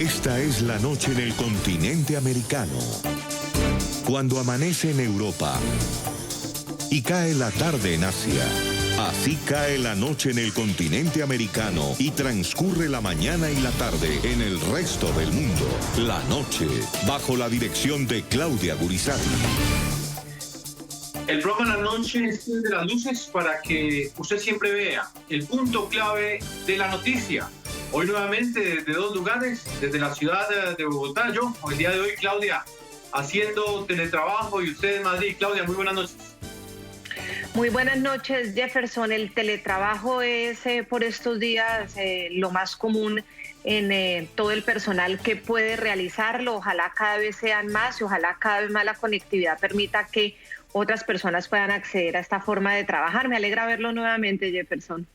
Esta es la noche en el continente americano. Cuando amanece en Europa y cae la tarde en Asia. Así cae la noche en el continente americano y transcurre la mañana y la tarde en el resto del mundo. La noche, bajo la dirección de Claudia Gurizati. El programa La Noche es de las luces para que usted siempre vea el punto clave de la noticia. Hoy nuevamente desde dos lugares, desde la ciudad de Bogotá, yo, el día de hoy, Claudia, haciendo teletrabajo y usted en Madrid. Claudia, muy buenas noches. Muy buenas noches, Jefferson. El teletrabajo es por estos días lo más común en todo el personal que puede realizarlo. Ojalá cada vez sean más y ojalá cada vez más la conectividad permita que otras personas puedan acceder a esta forma de trabajar. Me alegra verlo nuevamente, Jefferson.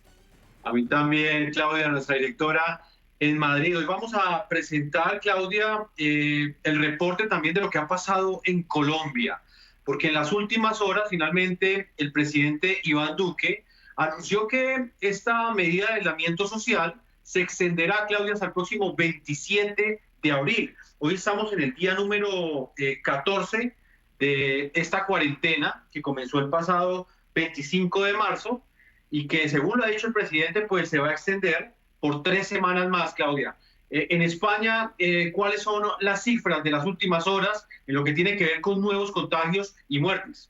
A mí también, Claudia, nuestra directora en Madrid. Hoy vamos a presentar, Claudia, el reporte también de lo que ha pasado en Colombia, porque en las últimas horas, finalmente, el presidente Iván Duque anunció que esta medida de aislamiento social se extenderá, Claudia, hasta el próximo 27 de abril. Hoy estamos en el día número 14 de esta cuarentena que comenzó el pasado 25 de marzo y que, según lo ha dicho el presidente, pues se va a extender por 3 semanas más, Claudia. En España, ¿cuáles son las cifras de las últimas horas en lo que tiene que ver con nuevos contagios y muertes?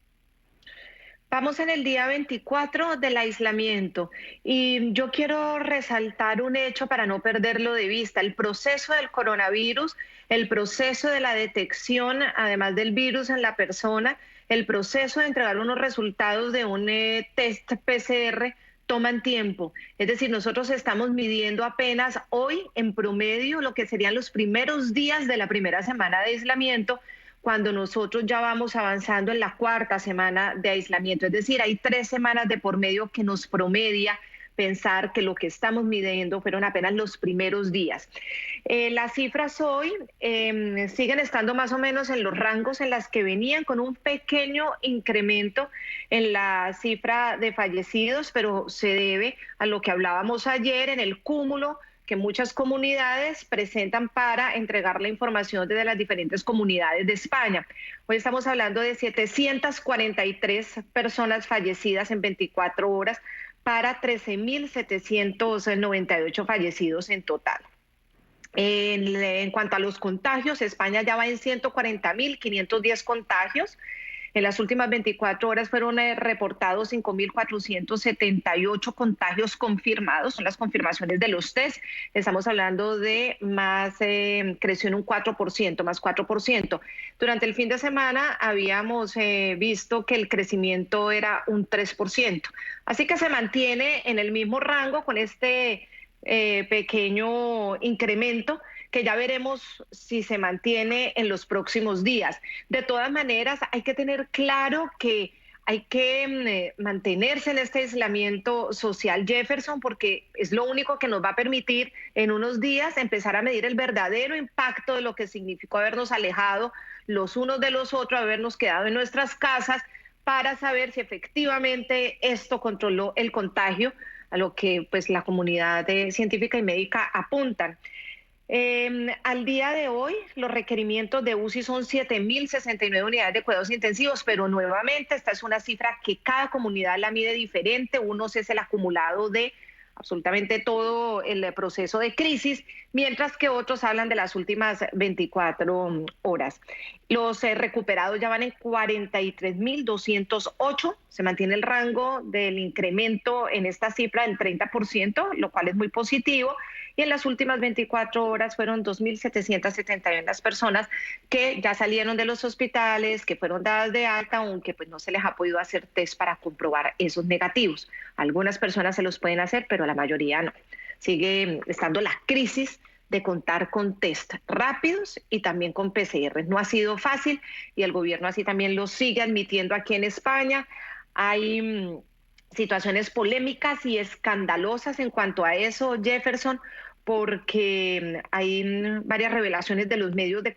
Vamos en el día 24 del aislamiento y yo quiero resaltar un hecho para no perderlo de vista. El proceso del coronavirus, el proceso de la detección, además del virus en la persona, el proceso de entregar unos resultados de un test PCR toman tiempo. Es decir, nosotros estamos midiendo apenas hoy en promedio lo que serían los primeros días de la primera semana de aislamiento, cuando nosotros ya vamos avanzando en la 4ª semana de aislamiento. Es decir, hay 3 semanas de por medio que nos promedia pensar que lo que estamos midiendo fueron apenas los primeros días. Las cifras hoy siguen estando más o menos en los rangos en las que venían, con un pequeño incremento en la cifra de fallecidos, pero se debe a lo que hablábamos ayer en el cúmulo que muchas comunidades presentan para entregar la información desde las diferentes comunidades de España. Hoy estamos hablando de 743 personas fallecidas en 24 horas para 13.798 fallecidos en total. En cuanto a los contagios, España ya va en 140.510 contagios. En las últimas 24 horas fueron reportados 5.478 contagios confirmados, son las confirmaciones de los test. Estamos hablando de más, creció en un 4%, más 4%. Durante el fin de semana habíamos visto que el crecimiento era un 3%. Así que se mantiene en el mismo rango con este pequeño incremento, que ya veremos si se mantiene en los próximos días. De todas maneras, hay que tener claro que hay que mantenerse en este aislamiento social, Jefferson, porque es lo único que nos va a permitir en unos días empezar a medir el verdadero impacto de lo que significó habernos alejado los unos de los otros, habernos quedado en nuestras casas, para saber si efectivamente esto controló el contagio, a lo que pues la comunidad científica y médica apuntan. Al día de hoy, los requerimientos de UCI son 7.069 unidades de cuidados intensivos, pero nuevamente esta es una cifra que cada comunidad la mide diferente. Unos es el acumulado de absolutamente todo el proceso de crisis, mientras que otros hablan de las últimas 24 horas. Los recuperados ya van en 43.208, se mantiene el rango del incremento en esta cifra del 30%, lo cual es muy positivo, y en las últimas 24 horas fueron 2.771 las personas que ya salieron de los hospitales, que fueron dadas de alta, aunque pues no se les ha podido hacer test para comprobar esos negativos. Algunas personas se los pueden hacer, pero la mayoría no. Sigue estando la crisis de contar con test rápidos y también con PCR. No ha sido fácil y el gobierno así también lo sigue admitiendo aquí en España. Hay situaciones polémicas y escandalosas en cuanto a eso, Jefferson, porque hay varias revelaciones de los medios de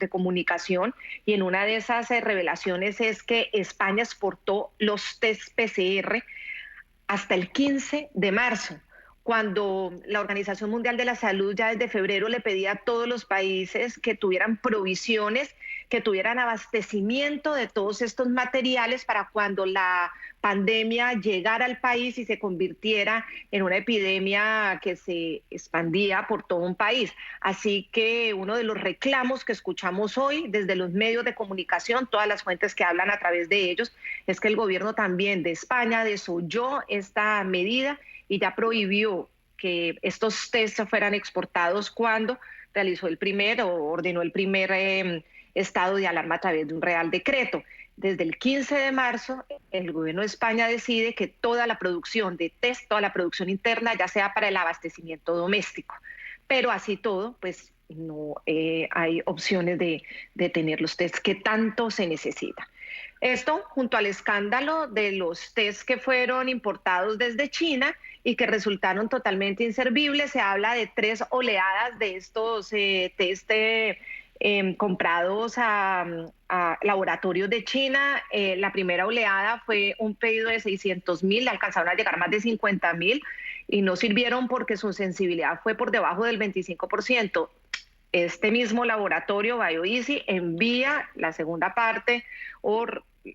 comunicación, y en una de esas revelaciones es que España exportó los test PCR hasta el 15 de marzo. cuando la Organización Mundial de la Salud ya desde febrero le pedía a todos los países que tuvieran provisiones, que tuvieran abastecimiento de todos estos materiales para cuando la pandemia llegara al país y se convirtiera en una epidemia que se expandía por todo un país. Así que uno de los reclamos que escuchamos hoy desde los medios de comunicación, todas las fuentes que hablan a través de ellos, es que el gobierno también de España desoyó esta medida y ya prohibió que estos test fueran exportados cuando ordenó el primer estado de alarma a través de un Real Decreto. Desde el 15 de marzo, el gobierno de España decide que toda la producción de test, toda la producción interna, ya sea para el abastecimiento doméstico. Pero así todo, pues no hay opciones de tener los test que tanto se necesita. Esto junto al escándalo de los test que fueron importados desde China y que resultaron totalmente inservibles. Se habla de 3 oleadas de estos test comprados a laboratorios de China. La primera oleada fue un pedido de 600,000, alcanzaron a llegar más de 50,000 y no sirvieron porque su sensibilidad fue por debajo del 25%. Este mismo laboratorio, BioEasy, envía la segunda parte o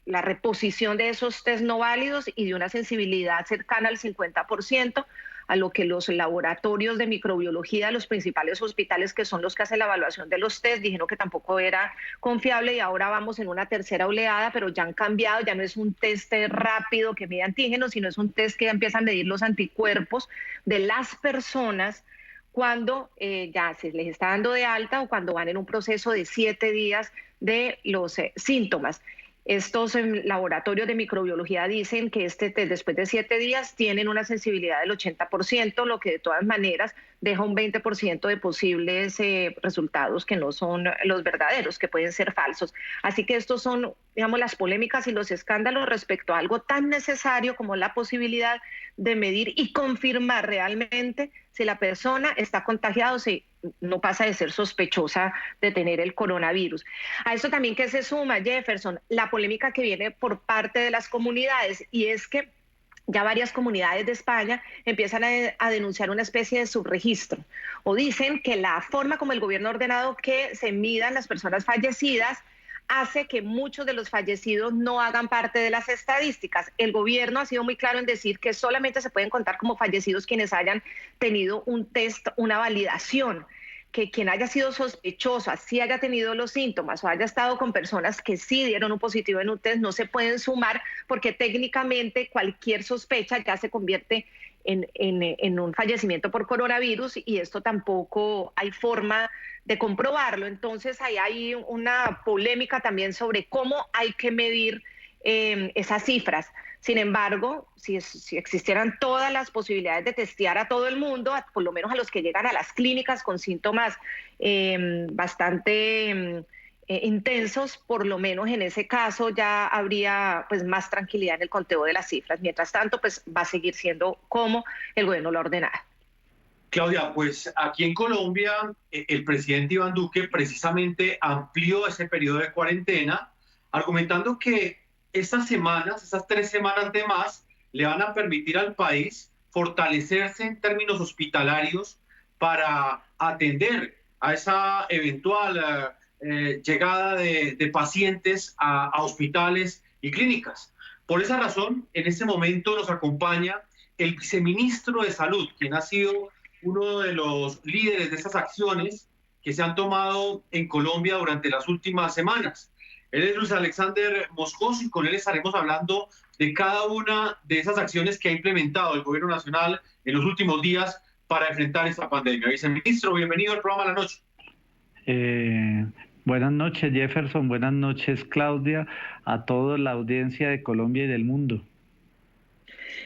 la reposición de esos test no válidos y de una sensibilidad cercana al 50%, a lo que los laboratorios de microbiología de los principales hospitales, que son los que hacen la evaluación de los test, dijeron que tampoco era confiable, y ahora vamos en una tercera oleada, pero ya han cambiado, ya no es un test rápido que mide antígenos, sino es un test que empieza a medir los anticuerpos de las personas cuando ya se les está dando de alta o cuando van en un proceso de 7 días de los síntomas. Estos laboratorios de microbiología dicen que después de 7 días tienen una sensibilidad del 80%, lo que de todas maneras deja un 20% de posibles resultados que no son los verdaderos, que pueden ser falsos. Así que estos son, digamos, las polémicas y los escándalos respecto a algo tan necesario como la posibilidad de medir y confirmar realmente si la persona está contagiada o si no pasa de ser sospechosa de tener el coronavirus. A eso también que se suma, Jefferson, la polémica que viene por parte de las comunidades, y es que ya varias comunidades de España empiezan a denunciar una especie de subregistro, o dicen que la forma como el gobierno ha ordenado que se midan las personas fallecidas hace que muchos de los fallecidos no hagan parte de las estadísticas. El gobierno ha sido muy claro en decir que solamente se pueden contar como fallecidos quienes hayan tenido un test, una validación, que quien haya sido sospechoso, así haya tenido los síntomas o haya estado con personas que sí dieron un positivo en un test, no se pueden sumar porque técnicamente cualquier sospecha ya se convierte en un fallecimiento por coronavirus, y esto tampoco hay forma de comprobarlo. Entonces ahí hay una polémica también sobre cómo hay que medir esas cifras. Sin embargo, si existieran todas las posibilidades de testear a todo el mundo, por lo menos a los que llegan a las clínicas con síntomas bastante intensos, por lo menos en ese caso ya habría pues más tranquilidad en el conteo de las cifras. Mientras tanto, pues va a seguir siendo como el gobierno lo ha ordenado. Claudia, pues aquí en Colombia el presidente Iván Duque precisamente amplió ese periodo de cuarentena, argumentando que estas 3 semanas de más le van a permitir al país fortalecerse en términos hospitalarios para atender a esa eventual llegada de pacientes a hospitales y clínicas. Por esa razón, en este momento nos acompaña el viceministro de Salud, quien ha sido uno de los líderes de estas acciones que se han tomado en Colombia durante las últimas semanas. Él es Luis Alexander Moscoso y con él estaremos hablando de cada una de esas acciones que ha implementado el gobierno nacional en los últimos días para enfrentar esta pandemia. Viceministro, bienvenido al programa La Noche. Buenas noches, Jefferson. Buenas noches, Claudia, a toda la audiencia de Colombia y del mundo.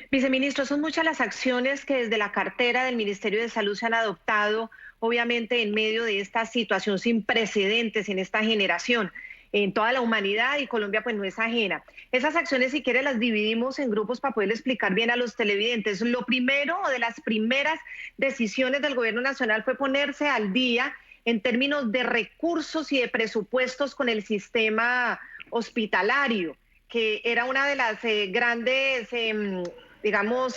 Viceministro, son muchas las acciones que desde la cartera del Ministerio de Salud se han adoptado, obviamente en medio de esta situación sin precedentes en esta generación, en toda la humanidad, y Colombia pues no es ajena. Esas acciones, si quiere, las dividimos en grupos para poder explicar bien a los televidentes. Lo primero, o de las primeras decisiones del gobierno nacional, fue ponerse al día en términos de recursos y de presupuestos con el sistema hospitalario, que era una de las grandes digamos,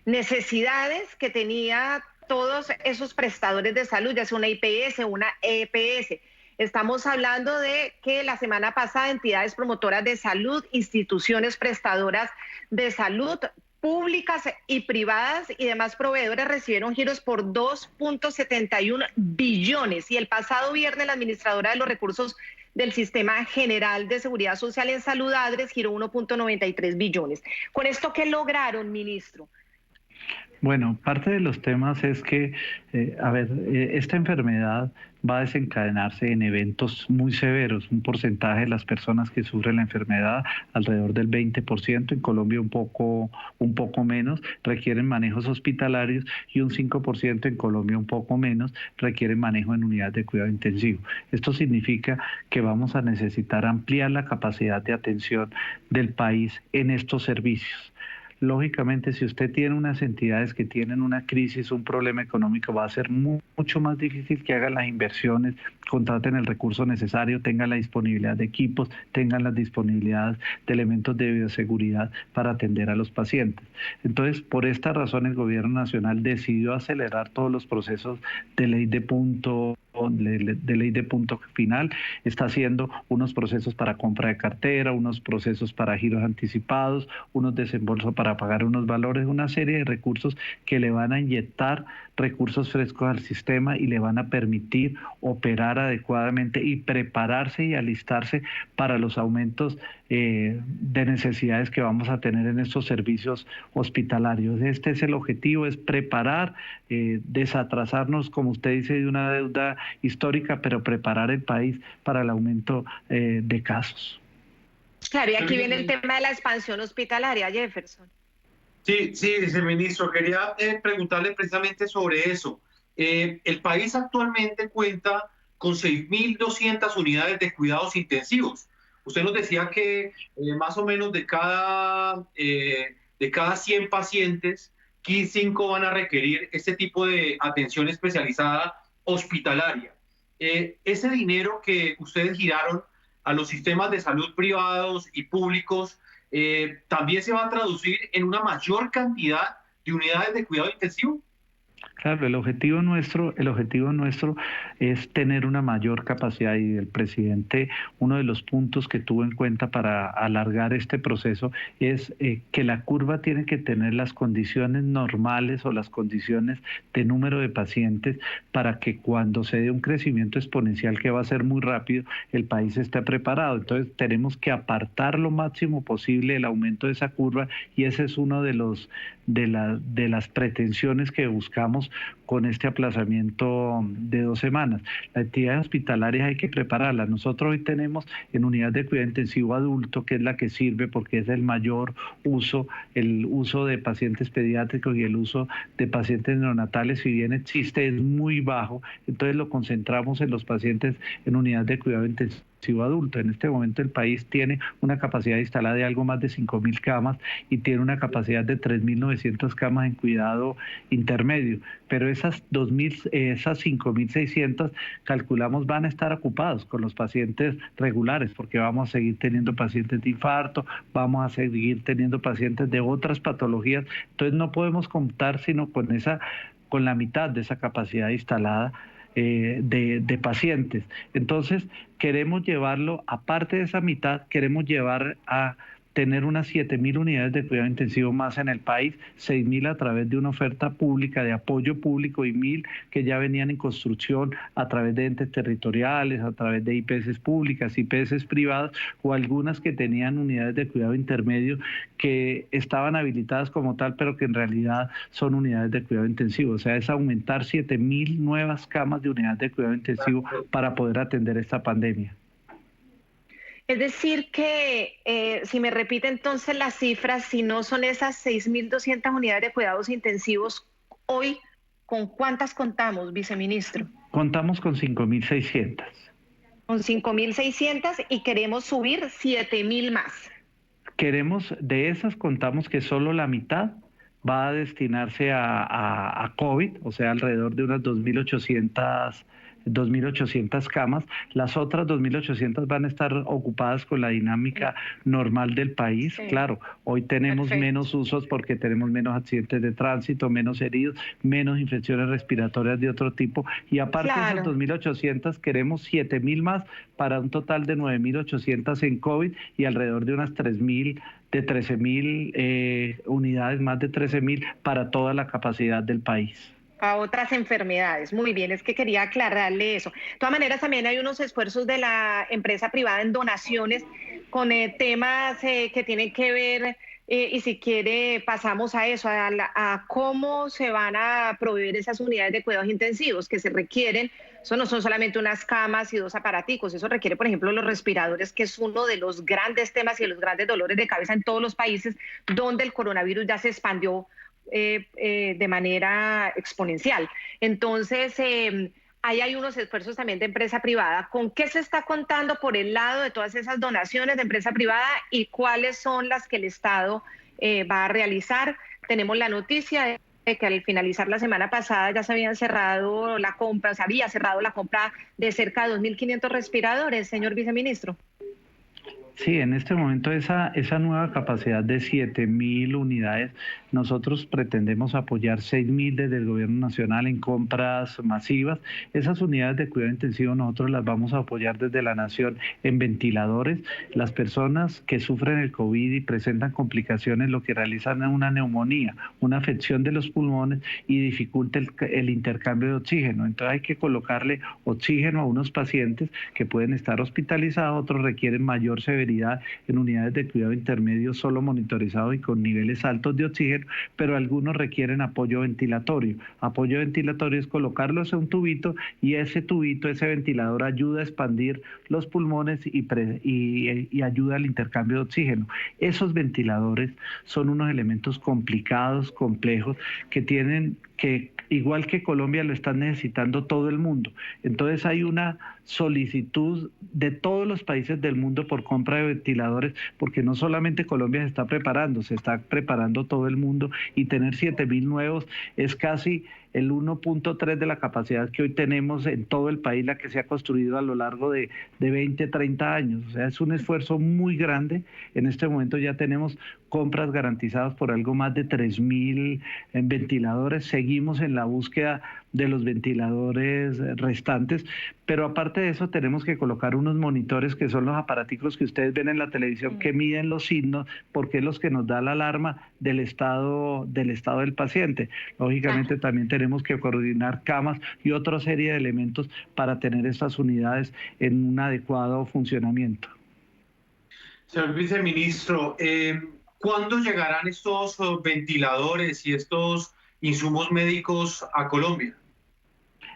necesidades que tenía todos esos prestadores de salud, ya sea una IPS o una EPS. Estamos hablando de que la semana pasada entidades promotoras de salud, instituciones prestadoras de salud, públicas y privadas y demás proveedores recibieron giros por 2.71 billones. Y el pasado viernes la administradora de los recursos del Sistema General de Seguridad Social en Salud ADRES giró 1.93 billones. ¿Con esto qué lograron, ministro? Bueno, parte de los temas es que, esta enfermedad va a desencadenarse en eventos muy severos. Un porcentaje de las personas que sufren la enfermedad, alrededor del 20%, en Colombia un poco menos, requieren manejos hospitalarios y un 5% en Colombia un poco menos, requieren manejo en unidades de cuidado intensivo. Esto significa que vamos a necesitar ampliar la capacidad de atención del país en estos servicios. Lógicamente, si usted tiene unas entidades que tienen una crisis, un problema económico, va a ser mucho más difícil que hagan las inversiones, contraten el recurso necesario, tengan la disponibilidad de equipos, tengan la disponibilidad de elementos de bioseguridad para atender a los pacientes. Entonces, por esta razón, el gobierno nacional decidió acelerar todos los procesos de ley de punto final, está haciendo unos procesos para compra de cartera, unos procesos para giros anticipados, unos desembolsos para pagar unos valores, una serie de recursos que le van a inyectar recursos frescos al sistema y le van a permitir operar adecuadamente y prepararse y alistarse para los aumentos de necesidades que vamos a tener en estos servicios hospitalarios. Este es el objetivo, es preparar, desatrasarnos, como usted dice, de una deuda histórica, pero preparar el país para el aumento de casos. Claro, y aquí viene el tema de la expansión hospitalaria, Jefferson. Sí, viceministro, quería preguntarle precisamente sobre eso. El país actualmente cuenta con 6.200 unidades de cuidados intensivos. Usted nos decía que más o menos de cada 100 pacientes, 5 van a requerir este tipo de atención especializada hospitalaria. Ese dinero que ustedes giraron a los sistemas de salud privados y públicos, ¿también se va a traducir en una mayor cantidad de unidades de cuidado intensivo? Claro, el objetivo nuestro es tener una mayor capacidad, y el presidente, uno de los puntos que tuvo en cuenta para alargar este proceso es que la curva tiene que tener las condiciones normales o las condiciones de número de pacientes para que cuando se dé un crecimiento exponencial que va a ser muy rápido, el país esté preparado. Entonces tenemos que apartar lo máximo posible el aumento de esa curva, y ese es uno de las pretensiones que buscamos con este aplazamiento de 2 semanas. La actividad hospitalaria hay que prepararla. Nosotros hoy tenemos en unidad de cuidado intensivo adulto, que es la que sirve porque es el mayor uso, el uso de pacientes pediátricos y el uso de pacientes neonatales, si bien existe, es muy bajo. Entonces lo concentramos en los pacientes en unidad de cuidado intensivo adulto. En este momento el país tiene una capacidad instalada de algo más de 5.000 camas y tiene una capacidad de 3.900 camas en cuidado intermedio, pero esas 5.600 calculamos van a estar ocupados con los pacientes regulares, porque vamos a seguir teniendo pacientes de infarto, vamos a seguir teniendo pacientes de otras patologías. Entonces no podemos contar sino con la mitad de esa capacidad instalada de pacientes. Entonces queremos llevarlo, aparte de esa mitad, queremos llevar a tener unas 7.000 unidades de cuidado intensivo más en el país, 6.000 a través de una oferta pública de apoyo público y 1.000 que ya venían en construcción a través de entes territoriales, a través de IPS públicas, IPS privadas, o algunas que tenían unidades de cuidado intermedio que estaban habilitadas como tal, pero que en realidad son unidades de cuidado intensivo. O sea, es aumentar 7.000 nuevas camas de unidades de cuidado intensivo para poder atender esta pandemia. Es decir que, si me repite entonces las cifras, si no son esas 6.200 unidades de cuidados intensivos, hoy, ¿con cuántas contamos, viceministro? Contamos con 5.600. Con 5.600 y queremos subir 7.000 más. De esas contamos que solo la mitad va a destinarse a COVID, o sea, alrededor de unas 2.800 2.800 camas. Las otras 2.800 van a estar ocupadas con la dinámica normal del país. Sí. Claro, hoy tenemos menos usos porque tenemos menos accidentes de tránsito, menos heridos, menos infecciones respiratorias de otro tipo. Y aparte de esas 2.800, queremos 7.000 más para un total de 9.800 en COVID y alrededor de unas 13.000 unidades, más de 13.000 para toda la capacidad del país. A otras enfermedades. Muy bien, es que quería aclararle eso. De todas maneras, también hay unos esfuerzos de la empresa privada en donaciones con temas que tienen que ver, y si quiere pasamos a eso, a cómo se van a proveer esas unidades de cuidados intensivos que se requieren. Eso no son solamente unas camas y 2 aparaticos, eso requiere, por ejemplo, los respiradores, que es uno de los grandes temas y de los grandes dolores de cabeza en todos los países donde el coronavirus ya se expandió de manera exponencial. Entonces, ahí hay unos esfuerzos también de empresa privada. ¿Con qué se está contando por el lado de todas esas donaciones de empresa privada y cuáles son las que el Estado va a realizar? Tenemos la noticia de que al finalizar la semana pasada ya se había cerrado la compra de cerca de 2.500 respiradores, señor viceministro. Sí, en este momento esa nueva capacidad de 7.000 unidades, nosotros pretendemos apoyar 6.000 desde el gobierno nacional en compras masivas. Esas unidades de cuidado intensivo nosotros las vamos a apoyar desde la nación en ventiladores. Las personas que sufren el COVID y presentan complicaciones, lo que realizan es una neumonía, una afección de los pulmones y dificulta el intercambio de oxígeno. Entonces hay que colocarle oxígeno a unos pacientes que pueden estar hospitalizados, otros requieren mayor severidad en unidades de cuidado intermedio solo monitorizado y con niveles altos de oxígeno, pero algunos requieren apoyo ventilatorio. Apoyo ventilatorio es colocarlos en un tubito y ese tubito, ese ventilador ayuda a expandir los pulmones y ayuda al intercambio de oxígeno. Esos ventiladores son unos elementos complicados, complejos, que igual que Colombia lo están necesitando todo el mundo. Entonces hay una solicitud de todos los países del mundo por compra de ventiladores, porque no solamente Colombia se está preparando todo el mundo, y tener 7.000 nuevos es casi el 1.3 de la capacidad que hoy tenemos en todo el país, la que se ha construido a lo largo de 20, 30 años. O sea, es un esfuerzo muy grande. En este momento ya tenemos compras garantizadas por algo más de 3.000 ventiladores. Seguimos en la búsqueda de los ventiladores restantes, pero aparte de eso tenemos que colocar unos monitores que son los aparaticos que ustedes ven en la televisión que miden los signos, porque es los que nos da la alarma del estado del paciente. Lógicamente también tenemos que coordinar camas y otra serie de elementos para tener estas unidades en un adecuado funcionamiento. Señor viceministro, ¿cuándo llegarán estos ventiladores y estos insumos médicos a Colombia?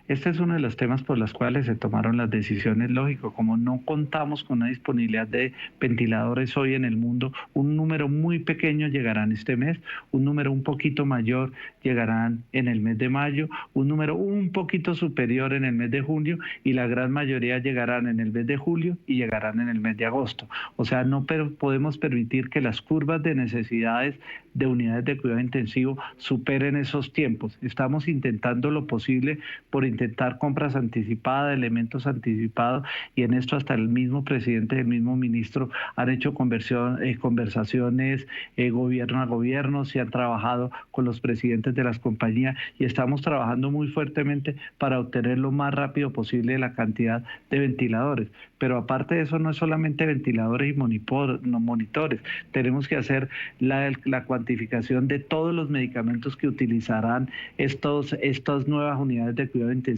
Este es uno de los temas por los cuales se tomaron las decisiones. Lógico, como no contamos con una disponibilidad de ventiladores hoy en el mundo, un número muy pequeño llegarán este mes, un número un poquito mayor llegarán en el mes de mayo, un número un poquito superior en el mes de junio y la gran mayoría llegarán en el mes de julio y llegarán en el mes de agosto. O sea, no podemos permitir que las curvas de necesidades de unidades de cuidado intensivo superen esos tiempos. Estamos intentando lo posible por intentar compras anticipadas, elementos anticipados, y en esto hasta el mismo presidente y el mismo ministro han hecho conversaciones gobierno a gobierno, se han trabajado con los presidentes de las compañías y estamos trabajando muy fuertemente para obtener lo más rápido posible la cantidad de ventiladores. Pero aparte de eso, no es solamente ventiladores y monitores, tenemos que hacer la cuantificación de todos los medicamentos que utilizarán estas nuevas unidades de cuidado intensivo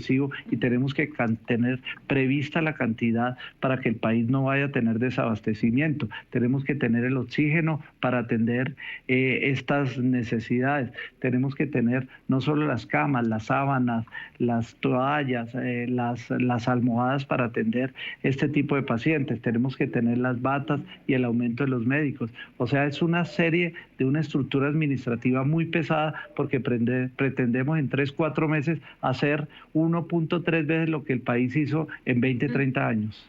y tenemos que tener prevista la cantidad para que el país no vaya a tener desabastecimiento. Tenemos que tener el oxígeno para atender estas necesidades. Tenemos que tener no solo las camas, las sábanas, las toallas, las almohadas para atender este tipo de pacientes. Tenemos que tener las batas y el aumento de los médicos. O sea, es una serie de una estructura administrativa muy pesada porque pretendemos en 3-4 meses hacer 1.3 veces lo que el país hizo en 20-30 años.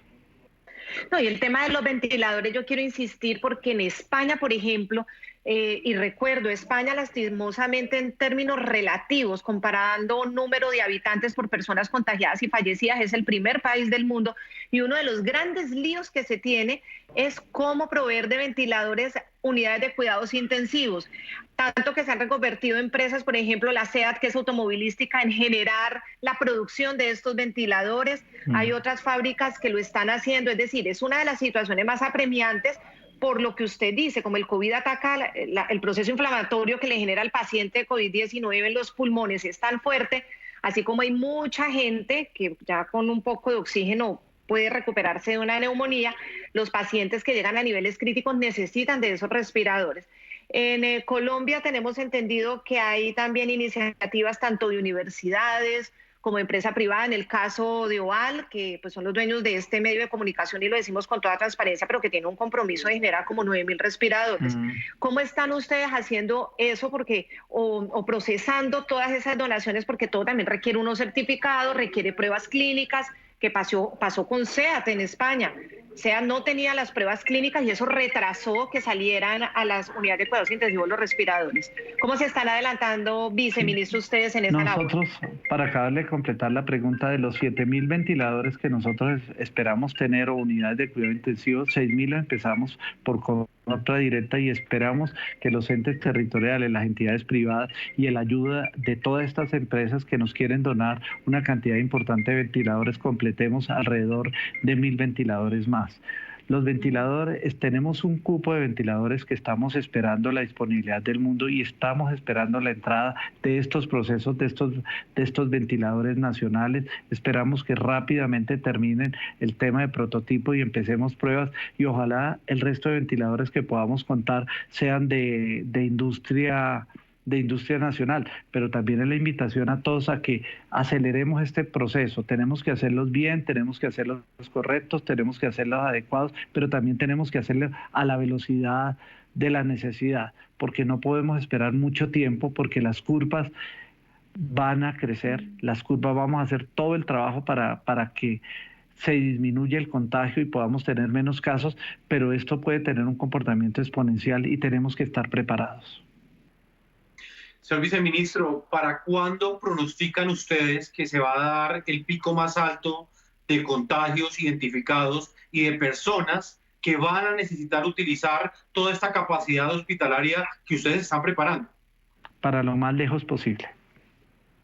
No, y el tema de los ventiladores yo quiero insistir porque en España, por ejemplo, y recuerdo, España lastimosamente en términos relativos, comparando número de habitantes por personas contagiadas y fallecidas, es el primer país del mundo, y uno de los grandes líos que se tiene es cómo proveer de ventiladores unidades de cuidados intensivos, tanto que se han reconvertido empresas, por ejemplo la SEAT, que es automovilística, en generar la producción de estos ventiladores. Hay otras fábricas que lo están haciendo, es decir, es una de las situaciones más apremiantes por lo que usted dice, como el COVID ataca el proceso inflamatorio que le genera al paciente COVID-19 en los pulmones es tan fuerte, así como hay mucha gente que ya con un poco de oxígeno puede recuperarse de una neumonía, los pacientes que llegan a niveles críticos necesitan de esos respiradores. En Colombia tenemos entendido que hay también iniciativas tanto de universidades como empresa privada, en el caso de OAL, que pues son los dueños de este medio de comunicación y lo decimos con toda transparencia, pero que tiene un compromiso de generar como 9.000 respiradores. ¿Cómo están ustedes haciendo eso o procesando todas esas donaciones? Porque todo también requiere unos certificados, requiere pruebas clínicas, que pasó con SEAT en España. SEAT no tenía las pruebas clínicas y eso retrasó que salieran a las unidades de cuidados intensivos los respiradores. ¿Cómo se están adelantando, viceministro, ustedes en esa labor? Nosotros, para acabar de completar la pregunta, de los 7.000 ventiladores que nosotros esperamos tener o unidades de cuidado intensivo, 6.000 lo empezamos por compra directa y esperamos que los entes territoriales, las entidades privadas y la ayuda de todas estas empresas que nos quieren donar una cantidad importante de ventiladores, completemos alrededor de 1.000 ventiladores más. Los ventiladores, tenemos un cupo de ventiladores que estamos esperando la disponibilidad del mundo y estamos esperando la entrada de estos procesos, de estos ventiladores nacionales. Esperamos que rápidamente terminen el tema de prototipo y empecemos pruebas y ojalá el resto de ventiladores que podamos contar sean de industria nacional, pero también es la invitación a todos a que aceleremos este proceso. Tenemos que hacerlos bien, tenemos que hacerlos correctos, tenemos que hacerlos adecuados, pero también tenemos que hacerlo a la velocidad de la necesidad, porque no podemos esperar mucho tiempo, porque las curvas van a crecer, vamos a hacer todo el trabajo para que se disminuya el contagio y podamos tener menos casos, pero esto puede tener un comportamiento exponencial y tenemos que estar preparados. Señor viceministro, ¿para cuándo pronostican ustedes que se va a dar el pico más alto de contagios identificados y de personas que van a necesitar utilizar toda esta capacidad hospitalaria que ustedes están preparando? Para lo más lejos posible.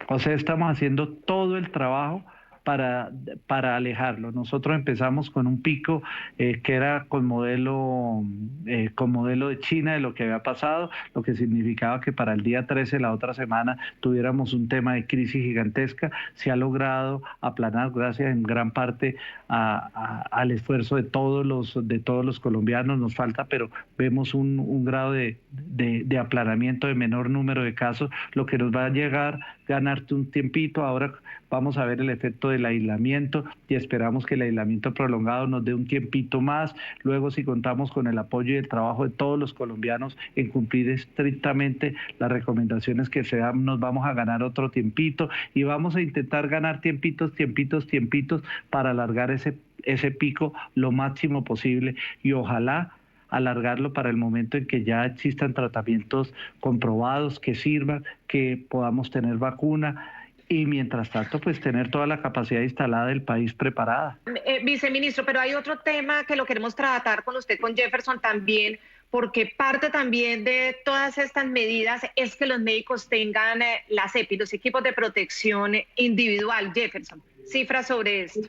O sea, estamos haciendo todo el trabajo para alejarlo. Nosotros empezamos con un pico que era con modelo de China de lo que había pasado, lo que significaba que para el día 13, la otra semana, tuviéramos un tema de crisis gigantesca. Se ha logrado aplanar gracias en gran parte al esfuerzo de todos los colombianos. Nos falta, pero vemos un grado de aplanamiento, de menor número de casos, lo que nos va a ganarte un tiempito. Ahora vamos a ver el efecto del aislamiento y esperamos que el aislamiento prolongado nos dé un tiempito más. Luego, si contamos con el apoyo y el trabajo de todos los colombianos en cumplir estrictamente las recomendaciones que se dan, nos vamos a ganar otro tiempito y vamos a intentar ganar tiempitos para alargar ese pico lo máximo posible y ojalá alargarlo para el momento en que ya existan tratamientos comprobados que sirvan, que podamos tener vacuna y mientras tanto pues tener toda la capacidad instalada del país preparada. Viceministro, pero hay otro tema que lo queremos tratar con usted, con Jefferson también, porque parte también de todas estas medidas es que los médicos tengan las EPI, los equipos de protección individual. Jefferson, cifras sobre esto.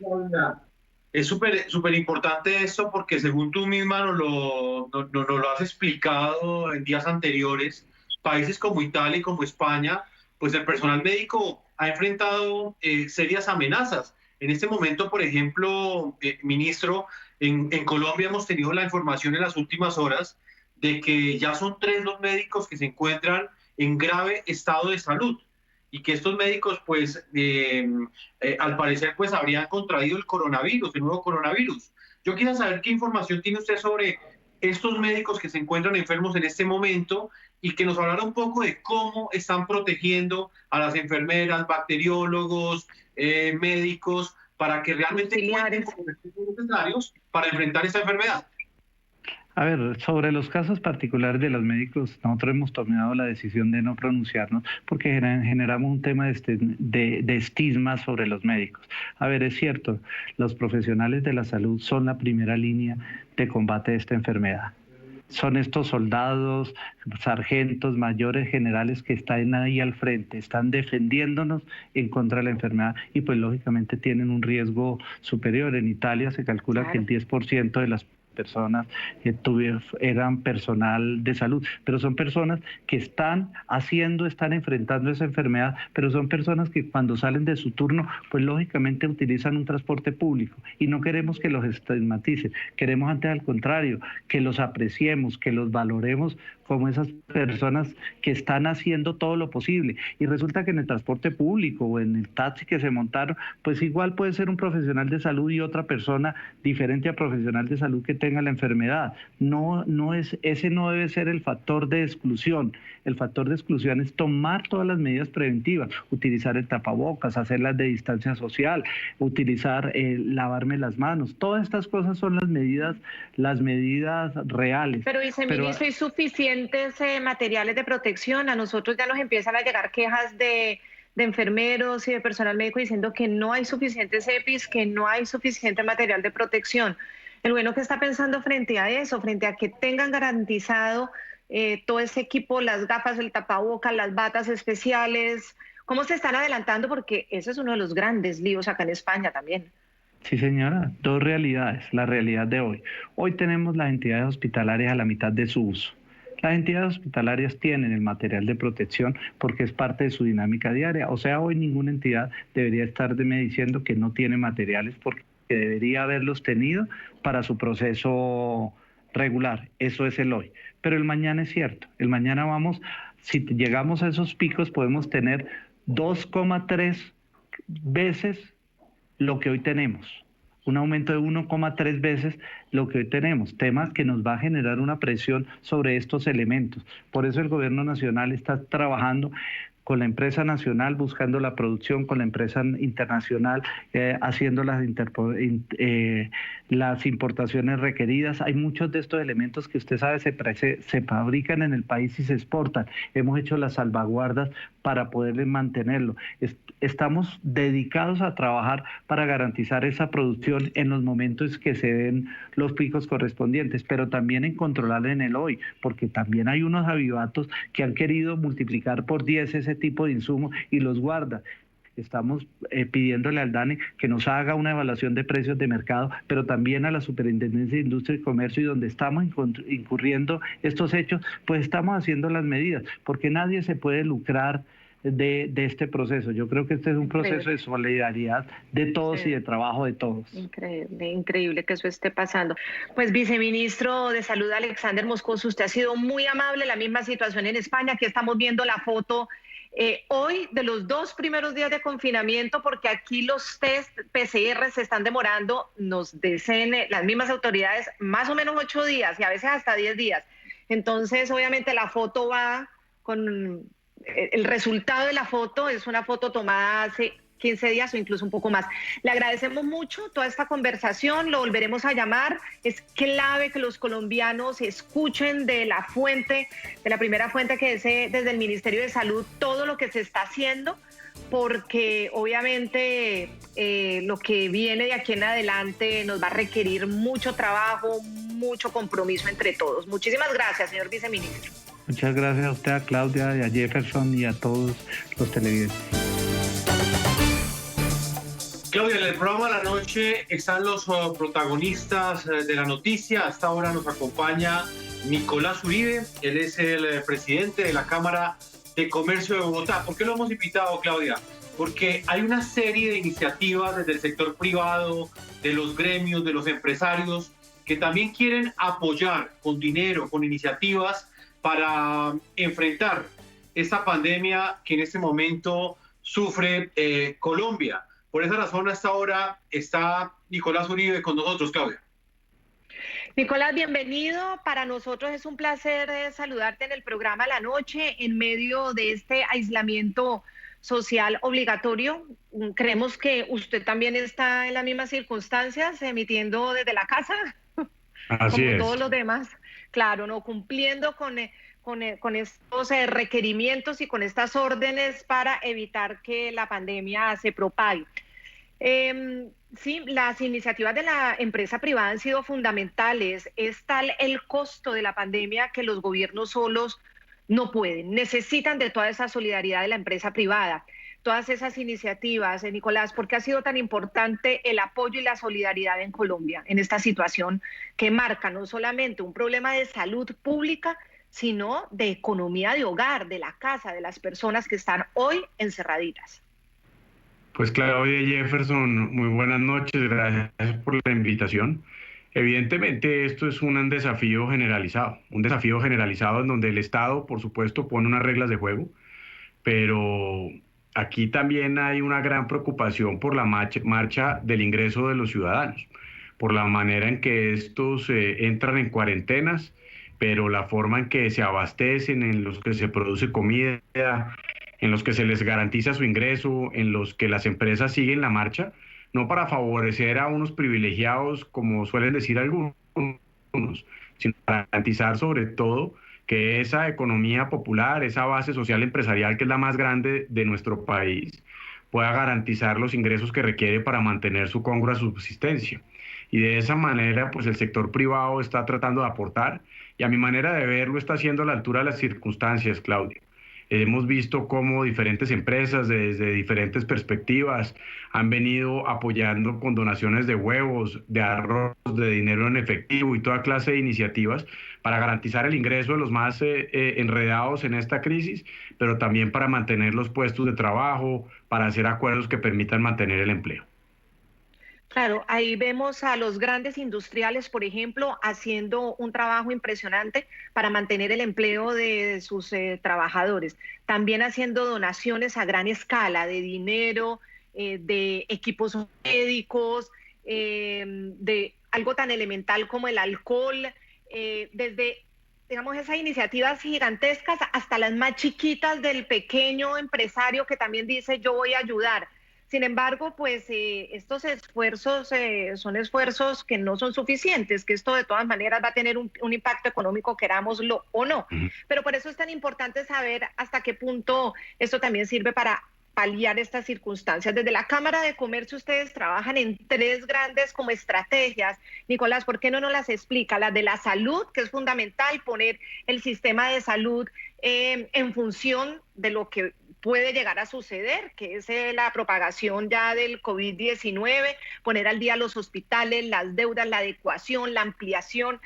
Es súper importante esto porque según tú misma nos lo has explicado en días anteriores, países como Italia y como España, pues el personal médico ha enfrentado serias amenazas. En este momento, por ejemplo, ministro, en Colombia hemos tenido la información en las últimas horas de que ya son 3 los médicos que se encuentran en grave estado de salud y que estos médicos, pues, al parecer, pues, habrían contraído el nuevo coronavirus. Yo quisiera saber qué información tiene usted sobre estos médicos que se encuentran enfermos en este momento y que nos hablara un poco de cómo están protegiendo a las enfermeras, bacteriólogos, médicos, para que realmente cuenten con los recursos necesarios para enfrentar esta enfermedad. A ver, sobre los casos particulares de los médicos, nosotros hemos tomado la decisión de no pronunciarnos porque generamos un tema de estigma sobre los médicos. A ver, es cierto, los profesionales de la salud son la primera línea de combate de esta enfermedad. Son estos soldados, sargentos, mayores, generales que están ahí al frente, están defendiéndonos en contra de la enfermedad y pues lógicamente tienen un riesgo superior. En Italia se calcula que el 10% de las personas eran personal de salud, pero son personas que están enfrentando esa enfermedad, pero son personas que cuando salen de su turno, pues lógicamente utilizan un transporte público y no queremos que los estigmaticen, queremos antes al contrario, que los apreciemos, que los valoremos como esas personas que están haciendo todo lo posible. Y resulta que en el transporte público o en el taxi que se montaron, pues igual puede ser un profesional de salud y otra persona diferente a profesional de salud que tenga la enfermedad. Ese no debe ser el factor de exclusión. El factor de exclusión es tomar todas las medidas preventivas, utilizar el tapabocas, hacerlas de distancia social, utilizar, lavarme las manos. Todas estas cosas son las medidas reales. Pero viceministro, ¿hay suficientes materiales de protección? A nosotros ya nos empiezan a llegar quejas de enfermeros y de personal médico diciendo que no hay suficientes EPIs, que no hay suficiente material de protección. El bueno que está pensando frente a eso, frente a que tengan garantizado todo ese equipo, las gafas, el tapabocas, las batas especiales, ¿cómo se están adelantando? Porque ese es uno de los grandes líos acá en España también. Sí, señora, dos realidades. La realidad de hoy. Hoy tenemos las entidades hospitalarias a la mitad de su uso. Las entidades hospitalarias tienen el material de protección porque es parte de su dinámica diaria. O sea, hoy ninguna entidad debería estarme diciendo que no tiene materiales porque debería haberlos tenido para su proceso regular. Eso es el hoy. Pero el mañana es cierto. El mañana si llegamos a esos picos, podemos tener 2,3 veces lo que hoy tenemos. Un aumento de 1,3 veces lo que hoy tenemos, temas que nos va a generar una presión sobre estos elementos. Por eso el gobierno nacional está trabajando con la empresa nacional, buscando la producción, con la empresa internacional, haciendo las importaciones requeridas. Hay muchos de estos elementos que usted sabe se fabrican en el país y se exportan. Hemos hecho las salvaguardas para poder mantenerlo. Estamos dedicados a trabajar para garantizar esa producción en los momentos que se den los picos correspondientes, pero también en controlar en el hoy, porque también hay unos avivatos que han querido multiplicar por 10 ese tipo de insumos y los guarda. Estamos pidiéndole al DANE que nos haga una evaluación de precios de mercado, pero también a la Superintendencia de Industria y Comercio, y donde estamos incurriendo estos hechos, pues estamos haciendo las medidas, porque nadie se puede lucrar de este proceso. Yo creo que este es un proceso de solidaridad de todos y de trabajo de todos. Increíble que eso esté pasando. Pues viceministro de Salud Alexander Moscoso, usted ha sido muy amable. La misma situación en España. Aquí estamos viendo la foto hoy de los 2 primeros días de confinamiento, porque aquí los test PCR se están demorando, nos dicen las mismas autoridades, más o menos 8 días y a veces hasta 10 días. Entonces, obviamente la foto va con... El resultado de la foto es una foto tomada hace 15 días o incluso un poco más. Le agradecemos mucho toda esta conversación, lo volveremos a llamar. Es clave que los colombianos escuchen de la fuente, de la primera fuente que es desde el Ministerio de Salud, todo lo que se está haciendo, porque obviamente lo que viene de aquí en adelante nos va a requerir mucho trabajo, mucho compromiso entre todos. Muchísimas gracias, señor viceministro. Muchas gracias a usted, a Claudia, y a Jefferson y a todos los televidentes. Claudia, en el programa de la noche están los protagonistas de la noticia. Hasta ahora nos acompaña Nicolás Uribe. Él es el presidente de la Cámara de Comercio de Bogotá. ¿Por qué lo hemos invitado, Claudia? Porque hay una serie de iniciativas desde el sector privado, de los gremios, de los empresarios, que también quieren apoyar con dinero, con iniciativas, para enfrentar esta pandemia que en este momento sufre Colombia. Por esa razón, hasta ahora está Nicolás Uribe con nosotros, Claudia. Nicolás, bienvenido. Para nosotros es un placer saludarte en el programa La Noche en medio de este aislamiento social obligatorio. Creemos que usted también está en las mismas circunstancias, emitiendo desde la casa. Así como es. todos los demás, claro, no cumpliendo con estos requerimientos y con estas órdenes para evitar que la pandemia se propague. Sí, las iniciativas de la empresa privada han sido fundamentales. Es tal el costo de la pandemia que los gobiernos solos no pueden. Necesitan de toda esa solidaridad de la empresa privada, todas esas iniciativas. Nicolás, ¿por qué ha sido tan importante el apoyo y la solidaridad en Colombia en esta situación que marca no solamente un problema de salud pública, sino de economía de hogar, de la casa, de las personas que están hoy encerraditas? Pues Claudia Jefferson, muy buenas noches, gracias por la invitación. Evidentemente esto es un desafío generalizado en donde el Estado, por supuesto, pone unas reglas de juego, pero aquí también hay una gran preocupación por la marcha del ingreso de los ciudadanos, por la manera en que estos entran en cuarentenas, pero la forma en que se abastecen, en los que se produce comida, en los que se les garantiza su ingreso, en los que las empresas siguen la marcha, no para favorecer a unos privilegiados, como suelen decir algunos, sino para garantizar sobre todo que esa economía popular, esa base social empresarial que es la más grande de nuestro país, pueda garantizar los ingresos que requiere para mantener su congrua subsistencia. Y de esa manera, pues el sector privado está tratando de aportar, y a mi manera de verlo está haciendo a la altura de las circunstancias, Claudia. Hemos visto cómo diferentes empresas desde diferentes perspectivas han venido apoyando con donaciones de huevos, de arroz, de dinero en efectivo y toda clase de iniciativas para garantizar el ingreso de los más enredados en esta crisis, pero también para mantener los puestos de trabajo, para hacer acuerdos que permitan mantener el empleo. Claro, ahí vemos a los grandes industriales, por ejemplo, haciendo un trabajo impresionante para mantener el empleo de sus trabajadores. También haciendo donaciones a gran escala de dinero, de equipos médicos, de algo tan elemental como el alcohol, desde, digamos, esas iniciativas gigantescas hasta las más chiquitas del pequeño empresario que también dice yo voy a ayudar. Sin embargo, pues estos esfuerzos son esfuerzos que no son suficientes, que esto de todas maneras va a tener un impacto económico, querámoslo o no. Pero por eso es tan importante saber hasta qué punto esto también sirve para paliar estas circunstancias. Desde la Cámara de Comercio ustedes trabajan en 3 grandes como estrategias. Nicolás, ¿por qué no nos las explica? La de la salud, que es fundamental, poner el sistema de salud en función de lo que puede llegar a suceder, que es la propagación ya del COVID-19, poner al día los hospitales, las deudas, la adecuación, la ampliación,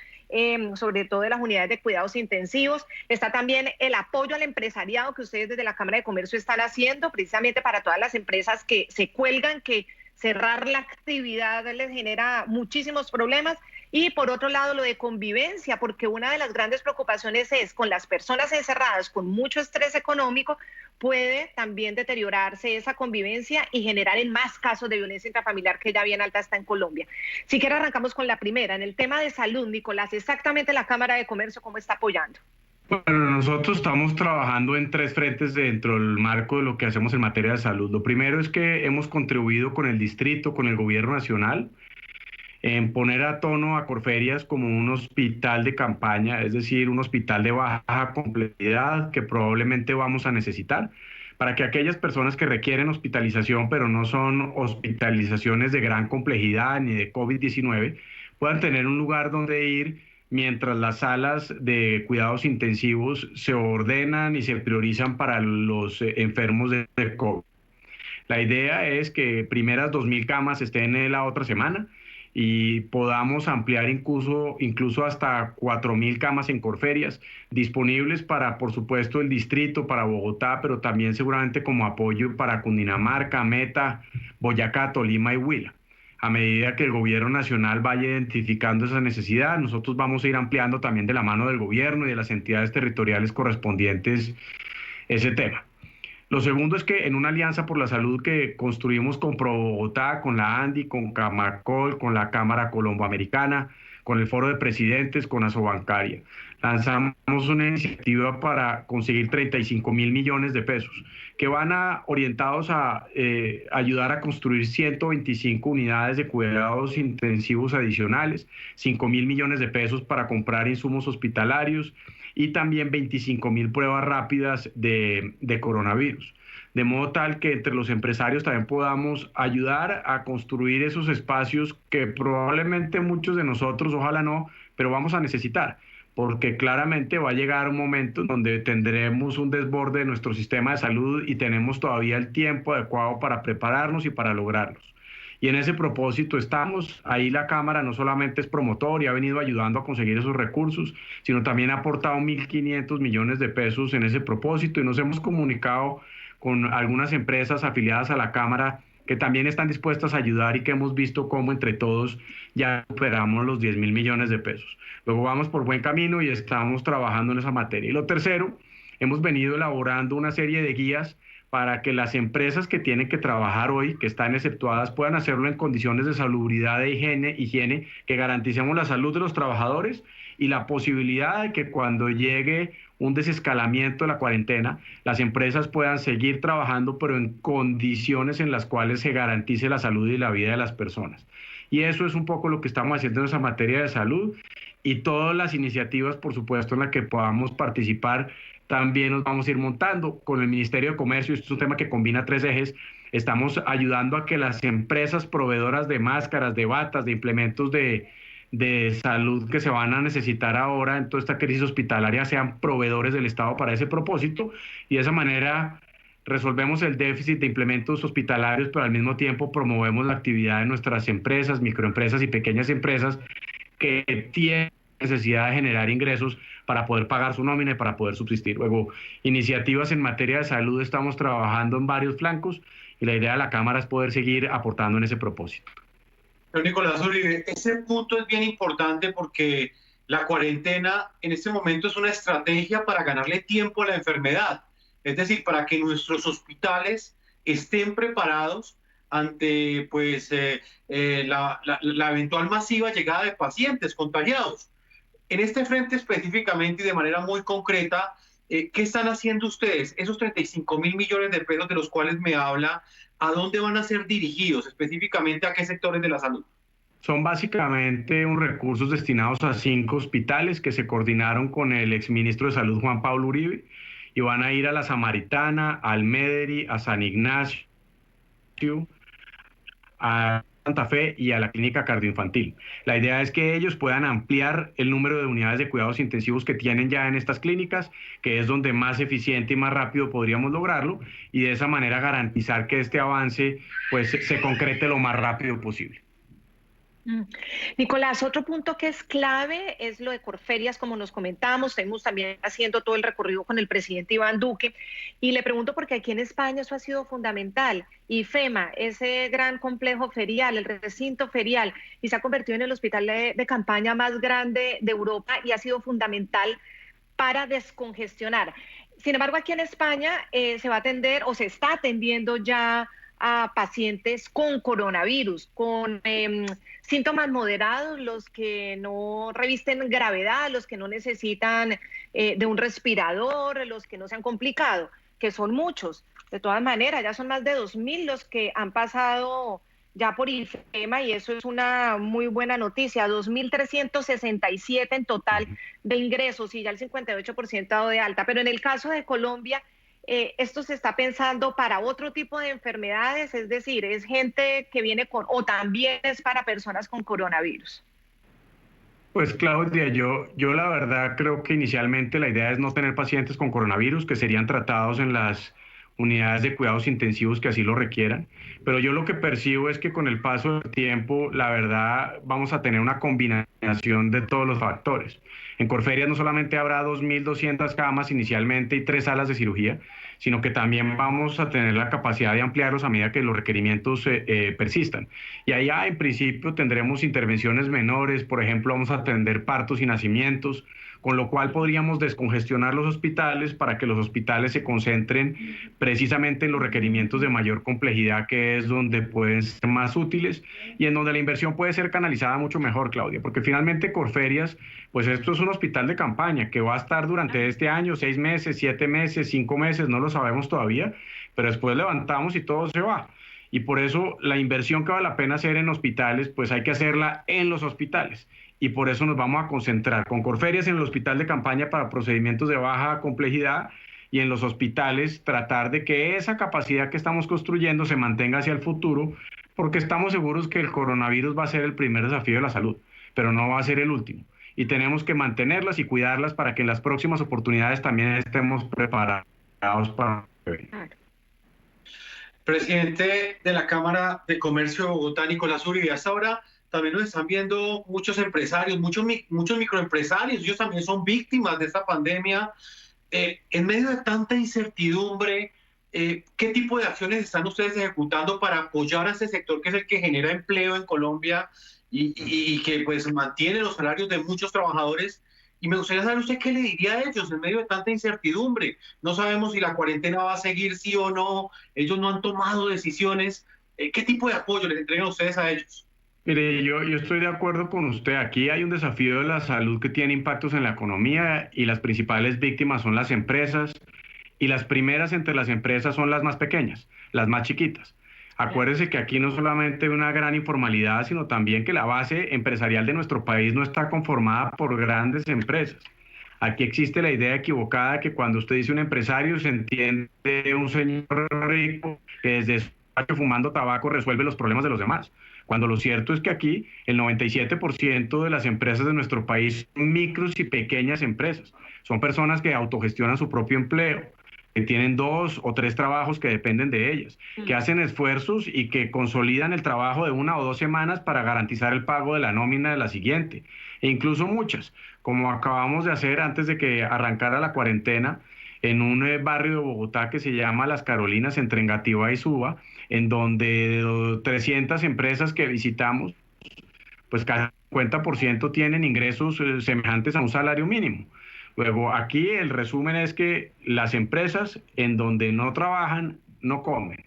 sobre todo de las unidades de cuidados intensivos. Está también el apoyo al empresariado que ustedes desde la Cámara de Comercio están haciendo, precisamente para todas las empresas que se cuelgan, que cerrar la actividad les genera muchísimos problemas. Y por otro lado, lo de convivencia, porque una de las grandes preocupaciones es con las personas encerradas, con mucho estrés económico, puede también deteriorarse esa convivencia y generar en más casos de violencia intrafamiliar, que ya bien alta está en Colombia. Si quiere, arrancamos con la primera. En el tema de salud, Nicolás, exactamente la Cámara de Comercio, ¿cómo está apoyando? Bueno, nosotros estamos trabajando en 3 frentes dentro del marco de lo que hacemos en materia de salud. Lo primero es que hemos contribuido con el distrito, con el gobierno nacional, en poner a tono a Corferias como un hospital de campaña, es decir, un hospital de baja complejidad que probablemente vamos a necesitar, para que aquellas personas que requieren hospitalización, pero no son hospitalizaciones de gran complejidad ni de COVID-19, puedan tener un lugar donde ir mientras las salas de cuidados intensivos se ordenan y se priorizan para los enfermos de COVID. La idea es que primeras 2.000 camas estén la otra semana y podamos ampliar incluso hasta 4.000 camas en Corferias, disponibles para, por supuesto, el distrito, para Bogotá, pero también seguramente como apoyo para Cundinamarca, Meta, Boyacá, Tolima y Huila. A medida que el gobierno nacional vaya identificando esa necesidad, nosotros vamos a ir ampliando también de la mano del gobierno y de las entidades territoriales correspondientes ese tema. Lo segundo es que en una alianza por la salud que construimos con Pro Bogotá, con la ANDI, con Camacol, con la Cámara Colomboamericana, con el Foro de Presidentes, con Asobancaria. Lanzamos una iniciativa para conseguir 35.000 millones de pesos que van orientados a ayudar a construir 125 unidades de cuidados intensivos adicionales, 5.000 millones de pesos para comprar insumos hospitalarios y también 25.000 pruebas rápidas de coronavirus. De modo tal que entre los empresarios también podamos ayudar a construir esos espacios que probablemente muchos de nosotros, ojalá no, pero vamos a necesitar, porque claramente va a llegar un momento donde tendremos un desborde de nuestro sistema de salud y tenemos todavía el tiempo adecuado para prepararnos y para lograrlos. Y en ese propósito estamos, ahí la Cámara no solamente es promotor y ha venido ayudando a conseguir esos recursos, sino también ha aportado 1.500 millones de pesos en ese propósito y nos hemos comunicado con algunas empresas afiliadas a la Cámara que también están dispuestas a ayudar y que hemos visto cómo entre todos ya superamos los 10.000 millones de pesos. Luego vamos por buen camino y estamos trabajando en esa materia. Y lo tercero, hemos venido elaborando una serie de guías para que las empresas que tienen que trabajar hoy, que están exceptuadas, puedan hacerlo en condiciones de salubridad e higiene, que garanticemos la salud de los trabajadores y la posibilidad de que cuando llegue un desescalamiento de la cuarentena, las empresas puedan seguir trabajando, pero en condiciones en las cuales se garantice la salud y la vida de las personas. Y eso es un poco lo que estamos haciendo en esa materia de salud y todas las iniciativas, por supuesto, en las que podamos participar, también nos vamos a ir montando con el Ministerio de Comercio. Esto es un tema que combina tres ejes. Estamos ayudando a que las empresas proveedoras de máscaras, de batas, de implementos de salud que se van a necesitar ahora en toda esta crisis hospitalaria sean proveedores del Estado para ese propósito, y de esa manera resolvemos el déficit de implementos hospitalarios, pero al mismo tiempo promovemos la actividad de nuestras empresas, microempresas y pequeñas empresas que tienen necesidad de generar ingresos para poder pagar su nómina y para poder subsistir. Luego, iniciativas en materia de salud, estamos trabajando en varios flancos y la idea de la Cámara es poder seguir aportando en ese propósito. Pero Nicolás Uribe, ese punto es bien importante porque la cuarentena en este momento es una estrategia para ganarle tiempo a la enfermedad, es decir, para que nuestros hospitales estén preparados ante pues, la eventual masiva llegada de pacientes contagiados. En este frente específicamente y de manera muy concreta, ¿qué están haciendo ustedes? Esos 35.000 millones de pesos de los cuales me habla, ¿a dónde van a ser dirigidos? Específicamente, ¿a qué sectores de la salud? Son básicamente unos recursos destinados a 5 hospitales que se coordinaron con el exministro de Salud, Juan Pablo Uribe, y van a ir a La Samaritana, al Mederi, a San Ignacio, a Santa Fe y a la clínica cardioinfantil. La idea es que ellos puedan ampliar el número de unidades de cuidados intensivos que tienen ya en estas clínicas, que es donde más eficiente y más rápido podríamos lograrlo, y de esa manera garantizar que este avance pues, se concrete lo más rápido posible. Nicolás, otro punto que es clave es lo de Corferias, como nos comentábamos. Estamos también haciendo todo el recorrido con el presidente Iván Duque, y le pregunto porque aquí en España eso ha sido fundamental. IFEMA, ese gran complejo ferial, el recinto ferial, y se ha convertido en el hospital de campaña más grande de Europa y ha sido fundamental para descongestionar. Sin embargo, aquí en España se va a atender o se está atendiendo ya a pacientes con coronavirus, con síntomas moderados, los que no revisten gravedad, los que no necesitan de un respirador, los que no se han complicado, que son muchos. De todas maneras, ya son más de 2.000 los que han pasado ya por IFEMA, y eso es una muy buena noticia. 2.367 en total de ingresos y ya el 58% dado de alta. Pero en el caso de Colombia, esto se está pensando para otro tipo de enfermedades, es decir, es gente que viene con, o también es para personas con coronavirus. Pues Claudia, yo la verdad creo que inicialmente la idea es no tener pacientes con coronavirus que serían tratados en las unidades de cuidados intensivos que así lo requieran, pero yo lo que percibo es que con el paso del tiempo, la verdad, vamos a tener una combinación de todos los factores. En Corferias no solamente habrá 2.200 camas inicialmente y 3 salas de cirugía, sino que también vamos a tener la capacidad de ampliarlos a medida que los requerimientos persistan. Y allá, en principio, tendremos intervenciones menores, por ejemplo, vamos a atender partos y nacimientos, con lo cual podríamos descongestionar los hospitales para que los hospitales se concentren precisamente en los requerimientos de mayor complejidad, que es donde pueden ser más útiles y en donde la inversión puede ser canalizada mucho mejor, Claudia, porque finalmente Corferias, pues esto es un hospital de campaña que va a estar durante este año 6 meses, 7 meses, 5 meses, no lo sabemos todavía, pero después levantamos y todo se va. Y por eso la inversión que vale la pena hacer en hospitales, pues hay que hacerla en los hospitales. Y por eso nos vamos a concentrar con Corferias en el hospital de campaña para procedimientos de baja complejidad y en los hospitales tratar de que esa capacidad que estamos construyendo se mantenga hacia el futuro, porque estamos seguros que el coronavirus va a ser el primer desafío de la salud, pero no va a ser el último. Y tenemos que mantenerlas y cuidarlas para que en las próximas oportunidades también estemos preparados para ello. Presidente de la Cámara de Comercio de Bogotá, Nicolás Uribe, hasta ahora también nos están viendo muchos empresarios, muchos microempresarios, ellos también son víctimas de esta pandemia. En medio de tanta incertidumbre, ¿qué tipo de acciones están ustedes ejecutando para apoyar a este sector que es el que genera empleo en Colombia y que pues mantiene los salarios de muchos trabajadores? Y me gustaría saber usted qué le diría a ellos en medio de tanta incertidumbre. No sabemos si la cuarentena va a seguir sí o no, ellos no han tomado decisiones. ¿Qué tipo de apoyo les entregan ustedes a ellos? Mire, yo estoy de acuerdo con usted. Aquí hay un desafío de la salud que tiene impactos en la economía y las principales víctimas son las empresas y las primeras entre las empresas son las más pequeñas, las más chiquitas. Acuérdese que aquí no solamente hay una gran informalidad, sino también que la base empresarial de nuestro país no está conformada por grandes empresas. Aquí existe la idea equivocada que cuando usted dice un empresario se entiende un señor rico que desde su despacho fumando tabaco resuelve los problemas de los demás. Cuando lo cierto es que aquí el 97% de las empresas de nuestro país son micros y pequeñas empresas. Son personas que autogestionan su propio empleo, que tienen 2 o 3 trabajos que dependen de ellas, que hacen esfuerzos y que consolidan el trabajo de 1 o 2 semanas para garantizar el pago de la nómina de la siguiente. E incluso muchas, como acabamos de hacer antes de que arrancara la cuarentena, en un barrio de Bogotá que se llama Las Carolinas, entre Engativá y Suba, en donde de 300 empresas que visitamos, pues casi el 50% tienen ingresos semejantes a un salario mínimo. Luego, aquí el resumen es que las empresas en donde no trabajan, no comen.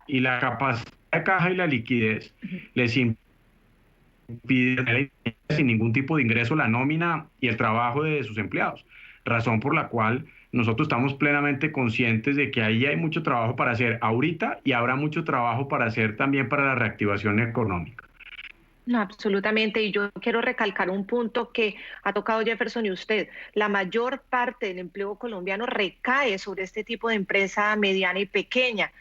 Y la capacidad de caja y la liquidez les impide sin ningún tipo de ingreso la nómina y el trabajo de sus empleados. Razón por la cual nosotros estamos plenamente conscientes de que ahí hay mucho trabajo para hacer ahorita y habrá mucho trabajo para hacer también para la reactivación económica. No, absolutamente. Y yo quiero recalcar un punto que ha tocado Jefferson y usted. La mayor parte del empleo colombiano recae sobre este tipo de empresa mediana y pequeña.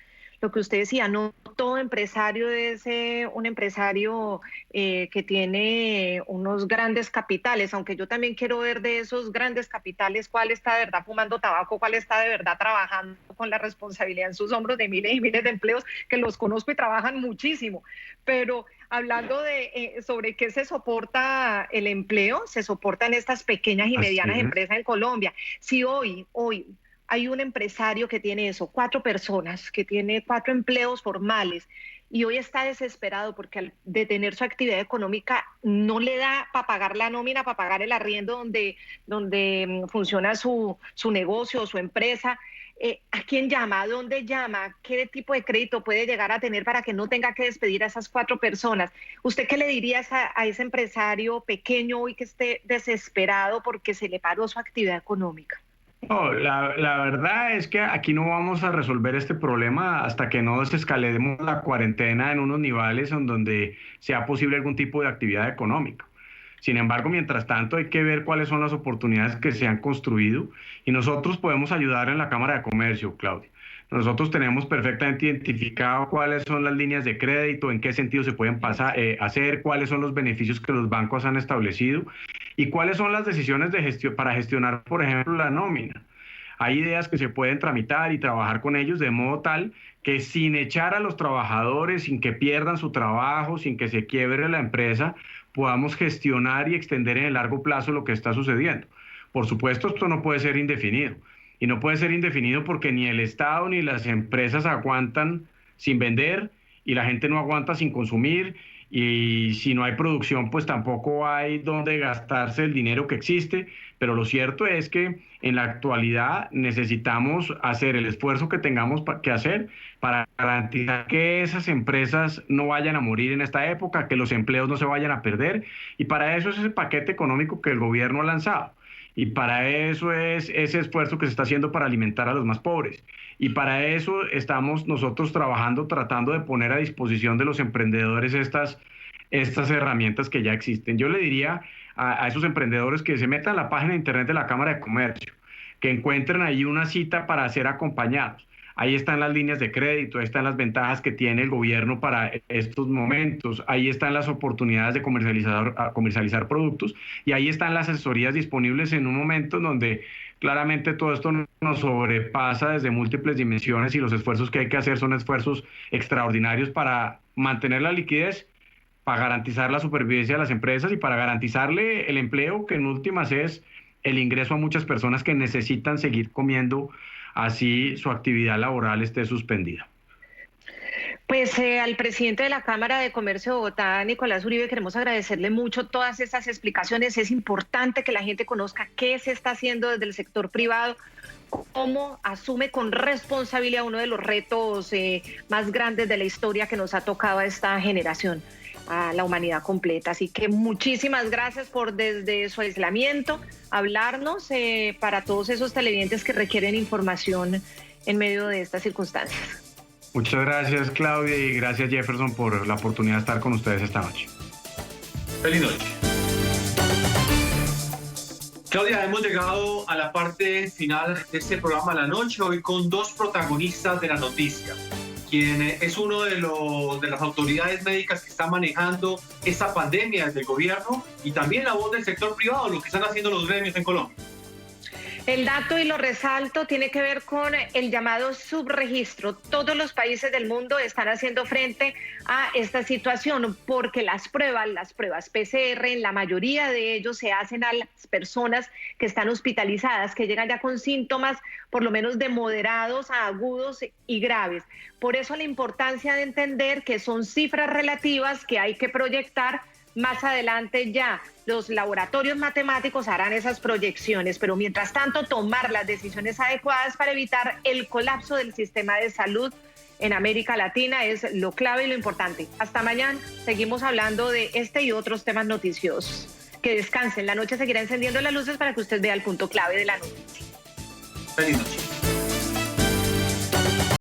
Lo que usted decía, no todo empresario es un empresario que tiene unos grandes capitales, aunque yo también quiero ver de esos grandes capitales cuál está de verdad fumando tabaco, cuál está de verdad trabajando con la responsabilidad en sus hombros de miles y miles de empleos, que los conozco y trabajan muchísimo. Pero hablando de sobre qué se soporta el empleo, se soporta en estas pequeñas y medianas empresas en Colombia. Si hoy hay un empresario que tiene 4 personas, que tiene 4 empleos formales y hoy está desesperado porque al detener su actividad económica no le da para pagar la nómina, para pagar el arriendo donde funciona su negocio o su empresa. ¿A quién llama? ¿A dónde llama? ¿Qué tipo de crédito puede llegar a tener para que no tenga que despedir a esas 4 personas? ¿Usted qué le diría a ese empresario pequeño hoy que esté desesperado porque se le paró su actividad económica? No, la verdad es que aquí no vamos a resolver este problema hasta que no desescalemos la cuarentena en unos niveles en donde sea posible algún tipo de actividad económica. Sin embargo, mientras tanto, hay que ver cuáles son las oportunidades que se han construido y nosotros podemos ayudar en la Cámara de Comercio, Claudia. Nosotros tenemos perfectamente identificado cuáles son las líneas de crédito, en qué sentido se pueden hacer, cuáles son los beneficios que los bancos han establecido y cuáles son las decisiones de gestión para gestionar, por ejemplo, la nómina. Hay ideas que se pueden tramitar y trabajar con ellos de modo tal que sin echar a los trabajadores, sin que pierdan su trabajo, sin que se quiebre la empresa, podamos gestionar y extender en el largo plazo lo que está sucediendo. Por supuesto, esto no puede ser indefinido. y no puede ser indefinido porque ni el Estado ni las empresas aguantan sin vender y la gente no aguanta sin consumir, y si no hay producción pues tampoco hay dónde gastarse el dinero que existe. Pero lo cierto es que en la actualidad necesitamos hacer el esfuerzo que tengamos que hacer para garantizar que esas empresas no vayan a morir en esta época, que los empleos no se vayan a perder, y para eso es ese paquete económico que el gobierno ha lanzado. Y para eso es ese esfuerzo que se está haciendo para alimentar a los más pobres. Y para eso estamos nosotros trabajando, tratando de poner a disposición de los emprendedores estas herramientas que ya existen. Yo le diría a esos emprendedores que se metan a la página de internet de la Cámara de Comercio, que encuentren ahí una cita para ser acompañados. Ahí están las líneas de crédito, ahí están las ventajas que tiene el gobierno para estos momentos, ahí están las oportunidades de comercializar productos, y ahí están las asesorías disponibles en un momento en donde claramente todo esto nos sobrepasa desde múltiples dimensiones, y los esfuerzos que hay que hacer son esfuerzos extraordinarios para mantener la liquidez, para garantizar la supervivencia de las empresas y para garantizarle el empleo, que en últimas es el ingreso a muchas personas que necesitan seguir comiendo, así su actividad laboral esté suspendida. Pues al presidente de la Cámara de Comercio de Bogotá, Nicolás Uribe, queremos agradecerle mucho todas estas explicaciones. Es importante que la gente conozca qué se está haciendo desde el sector privado, cómo asume con responsabilidad uno de los retos más grandes de la historia que nos ha tocado a esta generación, a la humanidad completa. Así que muchísimas gracias por desde su aislamiento hablarnos para todos esos televidentes que requieren información en medio de estas circunstancias. Muchas gracias, Claudia, y gracias, Jefferson, por la oportunidad de estar con ustedes esta noche. Feliz noche. Claudia, hemos llegado a la parte final de este programa La Noche, hoy con dos protagonistas de la noticia. Quien es uno de las autoridades médicas que está manejando esta pandemia desde el gobierno, y también la voz del sector privado, lo que están haciendo los gremios en Colombia. El dato, y lo resalto, tiene que ver con el llamado subregistro. Todos los países del mundo están haciendo frente a esta situación porque las pruebas PCR, en la mayoría de ellos se hacen a las personas que están hospitalizadas, que llegan ya con síntomas por lo menos de moderados a agudos y graves. Por eso la importancia de entender que son cifras relativas que hay que proyectar. Más adelante ya los laboratorios matemáticos harán esas proyecciones, pero mientras tanto tomar las decisiones adecuadas para evitar el colapso del sistema de salud en América Latina es lo clave y lo importante. Hasta mañana seguimos hablando de este y otros temas noticiosos. Que descansen, la noche seguirá encendiendo las luces para que usted vea el punto clave de la noticia. Feliz noche.